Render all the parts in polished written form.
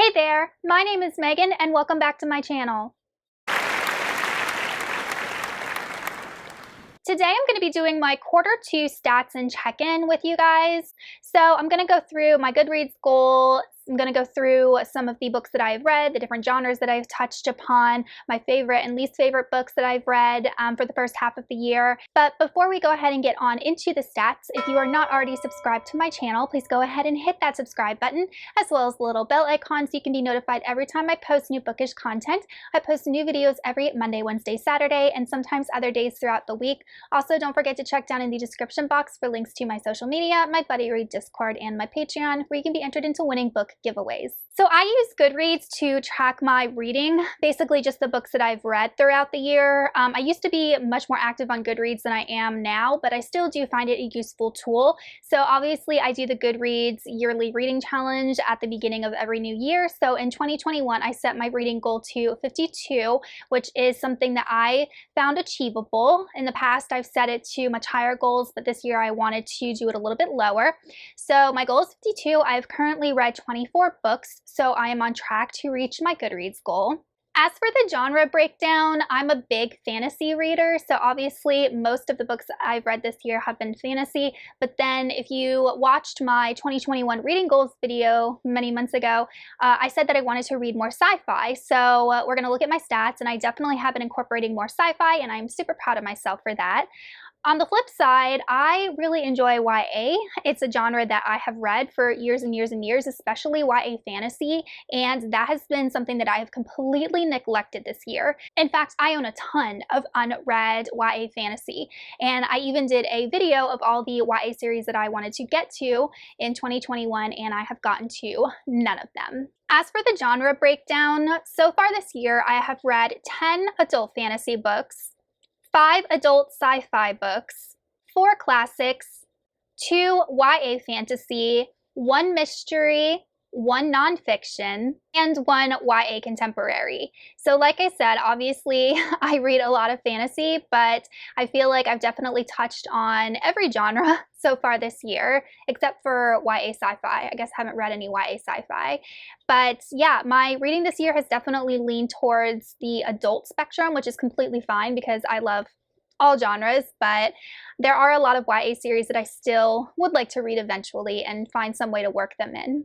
Hey there, my name is Megan and welcome back to my channel. Today I'm going to be doing my Q2 stats and check-in with you guys. So I'm going to go through my Goodreads goal. I'm going to go through some of the books that I've read, the different genres that I've touched upon, my favorite and least favorite books that I've read for the first half of the year. But before we go ahead and get on into the stats, if you are not already subscribed to my channel, please go ahead and hit that subscribe button, as well as the little bell icon so you can be notified every time I post new bookish content. I post new videos every Monday, Wednesday, Saturday, and sometimes other days throughout the week. Also, don't forget to check down in the description box for links to my social media, my Buddy Read Discord, and my Patreon, where you can be entered into winning book giveaways. So I use Goodreads to track my reading, basically just the books that I've read throughout the year. I used to be much more active on Goodreads than I am now, but I still do find it a useful tool. So obviously I do the Goodreads yearly reading challenge at the beginning of every new year. So in 2021, I set my reading goal to 52, which is something that I found achievable. In the past, I've set it to much higher goals, but this year I wanted to do it a little bit lower. So my goal is 52. I've currently read 24 books, so I am on track to reach my Goodreads goal. As for the genre breakdown, I'm a big fantasy reader, so obviously most of the books I've read this year have been fantasy, but then if you watched my 2021 reading goals video many months ago, I said that I wanted to read more sci-fi, so we're going to look at my stats, and I definitely have been incorporating more sci-fi, and I'm super proud of myself for that. On the flip side, I really enjoy YA. It's a genre that I have read for years and years and years, especially YA fantasy, and that has been something that I have completely neglected this year. In fact, I own a ton of unread YA fantasy, and I even did a video of all the YA series that I wanted to get to in 2021, and I have gotten to none of them. As for the genre breakdown, so far this year, I have read 10 adult fantasy books, 5 adult sci-fi books, 4 classics, 2 YA fantasy, 1 mystery, 1 nonfiction, and 1 YA contemporary. So like I said, obviously I read a lot of fantasy, but I feel like I've definitely touched on every genre so far this year, except for YA sci-fi. I guess I haven't read any YA sci-fi. But yeah, my reading this year has definitely leaned towards the adult spectrum, which is completely fine because I love all genres, but there are a lot of YA series that I still would like to read eventually and find some way to work them in.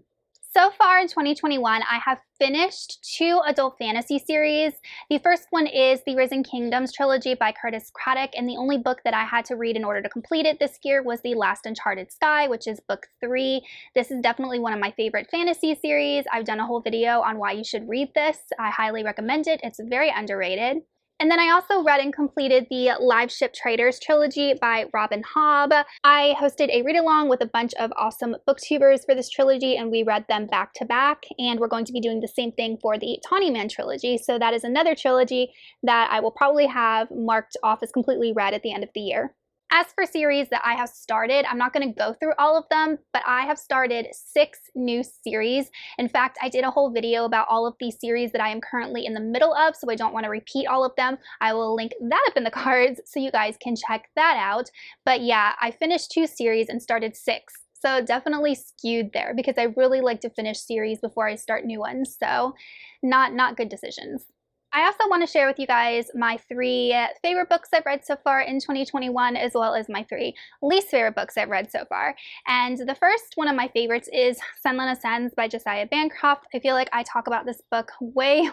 So far in 2021, I have finished 2 adult fantasy series. The first one is the Risen Kingdoms trilogy by Curtis Craddock, and the only book that I had to read in order to complete it this year was The Last Uncharted Sky, which is book 3. This is definitely one of my favorite fantasy series. I've done a whole video on why you should read this. I highly recommend it. It's very underrated. And then I also read and completed the Live Ship Traders trilogy by Robin Hobb. I hosted a read-along with a bunch of awesome booktubers for this trilogy, and we read them back to back, and we're going to be doing the same thing for the Tawny Man trilogy. So that is another trilogy that I will probably have marked off as completely read at the end of the year. As for series that I have started, I'm not going to go through all of them, but I have started 6 new series. In fact, I did a whole video about all of these series that I am currently in the middle of, so I don't want to repeat all of them. I will link that up in the cards so you guys can check that out. But yeah, I finished 2 series and started 6. So definitely skewed there because I really like to finish series before I start new ones. So not good decisions. I also want to share with you guys my 3 favorite books I've read so far in 2021, as well as my 3 least favorite books I've read so far. And the first one of my favorites is Senlin Ascends by Josiah Bancroft. I feel like I talk about this book way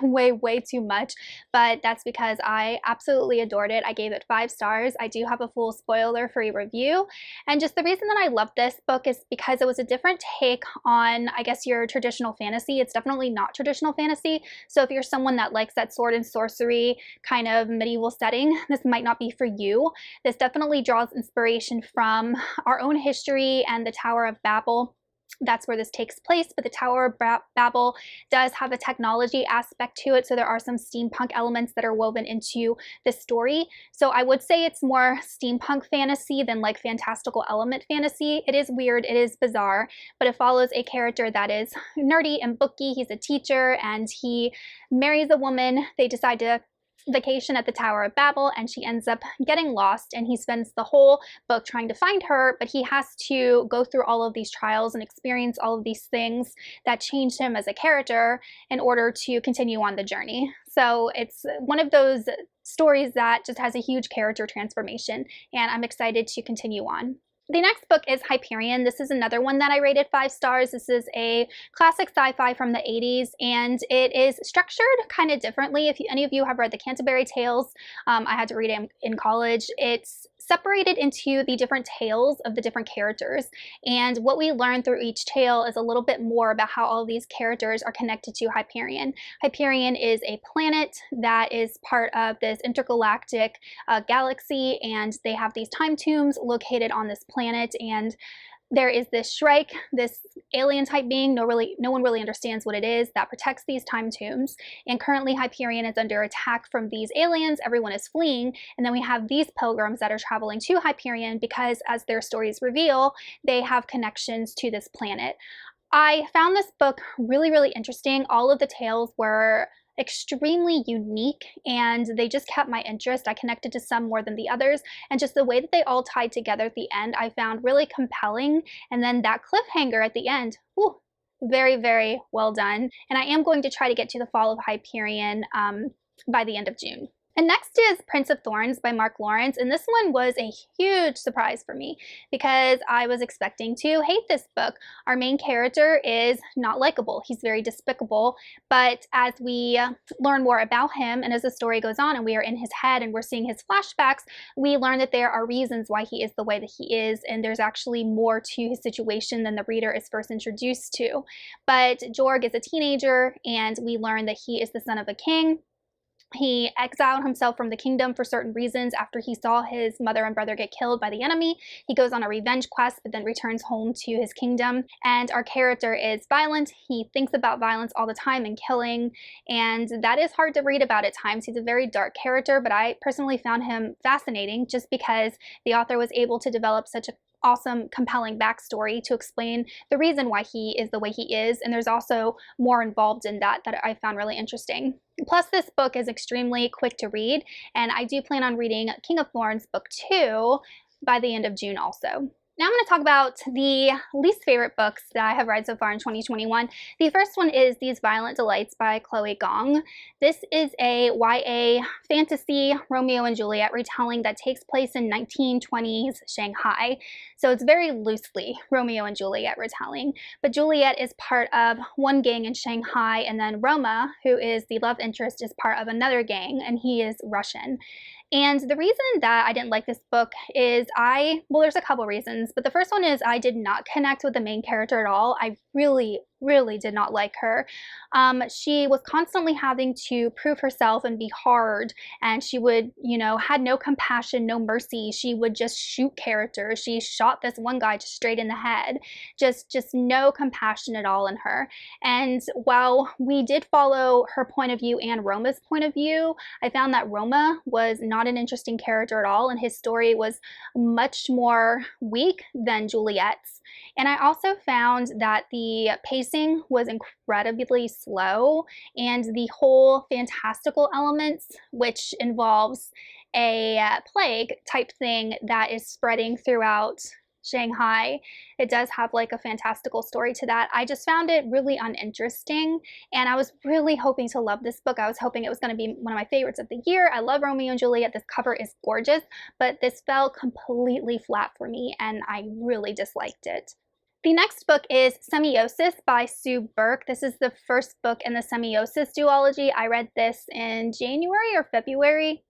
too much, but that's because I absolutely adored it. I gave it 5 stars. I do have a full spoiler-free review. And just the reason that I love this book is because it was a different take on, I guess, your traditional fantasy. It's definitely not traditional fantasy. So if you're someone that likes that sword and sorcery kind of medieval setting, this might not be for you. This definitely draws inspiration from our own history and the Tower of Babel. That's where this takes place, but the Tower of Babel does have a technology aspect to it, so there are some steampunk elements that are woven into the story. So I would say it's more steampunk fantasy than like fantastical element fantasy. It is weird, it is bizarre, but it follows a character that is nerdy and booky. He's a teacher and he marries a woman. They decide to vacation at the Tower of Babel, and she ends up getting lost, and he spends the whole book trying to find her, but he has to go through all of these trials and experience all of these things that changed him as a character in order to continue on the journey. So it's one of those stories that just has a huge character transformation, and I'm excited to continue on. The next book is Hyperion. This is another one that I rated 5 stars. This is a classic sci-fi from the 80s, and it is structured kind of differently. If any of you have read the Canterbury Tales, I had to read it in college. It's separated into the different tales of the different characters, and what we learn through each tale is a little bit more about how all of these characters are connected to Hyperion. Hyperion is a planet that is part of this intergalactic galaxy, and they have these time tombs located on this planet, and there is this Shrike, this alien type being, no one really understands what it is, that protects these time tombs. And currently Hyperion is under attack from these aliens, everyone is fleeing, and then we have these pilgrims that are traveling to Hyperion because, as their stories reveal, they have connections to this planet. I found this book really, really interesting. All of the tales were extremely unique, and they just kept my interest. I connected to some more than the others, and just the way that they all tied together at the end I found really compelling. And then that cliffhanger at the end, whew, very, very well done. And I am going to try to get to the Fall of Hyperion by the end of June. And next is Prince of Thorns by Mark Lawrence, and this one was a huge surprise for me because I was expecting to hate this book. Our main character is not likable. He's very despicable, but as we learn more about him and as the story goes on and we are in his head and we're seeing his flashbacks, we learn that there are reasons why he is the way that he is, and there's actually more to his situation than the reader is first introduced to. But Jorg is a teenager, and we learn that he is the son of a king. He exiled himself from the kingdom for certain reasons after he saw his mother and brother get killed by the enemy. He goes on a revenge quest, but then returns home to his kingdom. And our character is violent. He thinks about violence all the time and killing, and that is hard to read about at times. He's a very dark character, but I personally found him fascinating just because the author was able to develop such a awesome, compelling backstory to explain the reason why he is the way he is, and there's also more involved in that I found really interesting. Plus, this book is extremely quick to read, and I do plan on reading King of Thorns book 2 by the end of June also. Now I'm going to talk about the least favorite books that I have read so far in 2021. The first one is These Violent Delights by Chloe Gong. This is a YA fantasy Romeo and Juliet retelling that takes place in 1920s Shanghai. So it's very loosely Romeo and Juliet retelling, but Juliet is part of one gang in Shanghai, and then Roma, who is the love interest, is part of another gang, and he is Russian. And the reason that I didn't like this book is well, there's a couple reasons, but the first one is I did not connect with the main character at all. I really did not like her. She was constantly having to prove herself and be hard, and she would, had no compassion, no mercy. She would just shoot characters. She shot this one guy just straight in the head. Just no compassion at all in her. And while we did follow her point of view and Roma's point of view, I found that Roma was not an interesting character at all, and his story was much more weak than Juliet's. And I also found that the pacing was incredibly slow, and the whole fantastical elements, which involves a plague type thing that is spreading throughout Shanghai, it does have like a fantastical story to that. I just found it really uninteresting, and I was really hoping to love this book. I was hoping it was going to be one of my favorites of the year. I love Romeo and Juliet. This cover is gorgeous, but this fell completely flat for me, and I really disliked it. The next book is Semiosis by Sue Burke. This is the first book in the Semiosis duology. I read this in January or February,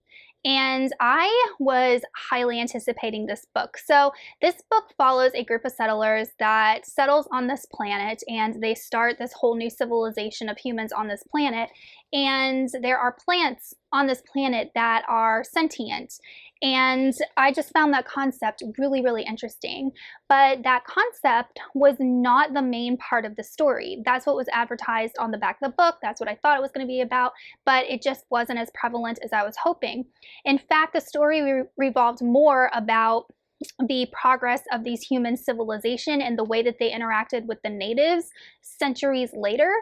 and I was highly anticipating this book. So this book follows a group of settlers that settles on this planet, and they start this whole new civilization of humans on this planet. And there are plants on this planet that are sentient. And I just found that concept really interesting. But that concept was not the main part of the story. That's what was advertised on the back of the book. That's what I thought it was going to be about, but it just wasn't as prevalent as I was hoping. In fact, the story revolved more about the progress of these human civilization and the way that they interacted with the natives centuries later.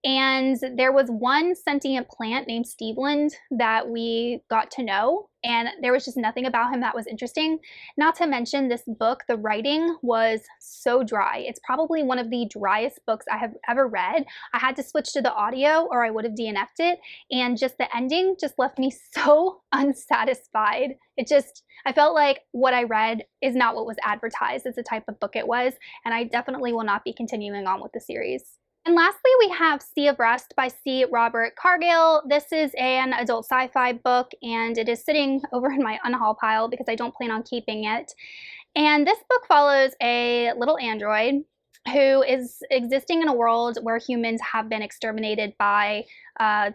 And there was one sentient plant named Steveland that we got to know, and there was just nothing about him that was interesting. Not to mention, this book, the writing was so dry. It's probably one of the driest books I have ever read. I had to switch to the audio or I would have DNF'd it, and just the ending just left me so unsatisfied. I felt like what I read is not what was advertised as the type of book it was, and I definitely will not be continuing on with the series. And lastly, we have Sea of Rest by C. Robert Cargill. This is an adult sci-fi book, and it is sitting over in my unhaul pile because I don't plan on keeping it. And this book follows a little android who is existing in a world where humans have been exterminated by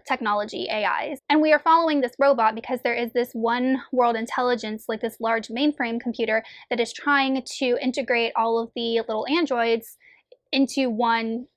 technology, AIs. And we are following this robot because there is this one world intelligence, like this large mainframe computer, that is trying to integrate all of the little androids into one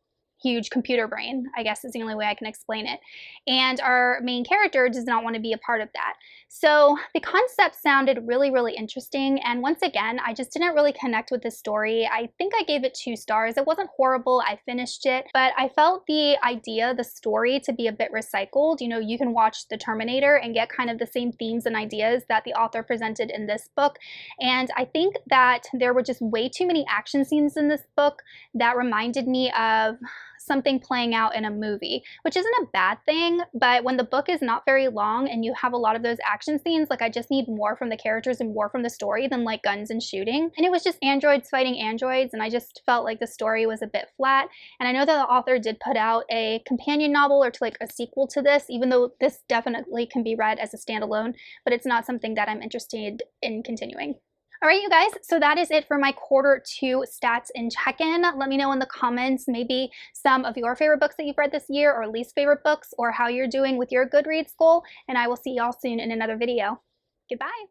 huge computer brain, I guess is the only way I can explain it. And our main character does not want to be a part of that. So the concept sounded really, really interesting. And once again, I just didn't really connect with the story. I think I gave it 2 stars. It wasn't horrible. I finished it, but I felt the idea, the story, to be a bit recycled. You know, you can watch The Terminator and get kind of the same themes and ideas that the author presented in this book. And I think that there were just way too many action scenes in this book that reminded me of something playing out in a movie, which isn't a bad thing, but when the book is not very long and you have a lot of those action scenes, like I just need more from the characters and more from the story than like guns and shooting. And it was just androids fighting androids, and I just felt like the story was a bit flat. And I know that the author did put out a companion novel or to like a sequel to this, even though this definitely can be read as a standalone, but it's not something that I'm interested in continuing. All right, you guys, so that is it for my Q2 stats and check-in. Let me know in the comments maybe some of your favorite books that you've read this year or least favorite books, or how you're doing with your Goodreads goal, and I will see y'all soon in another video. Goodbye.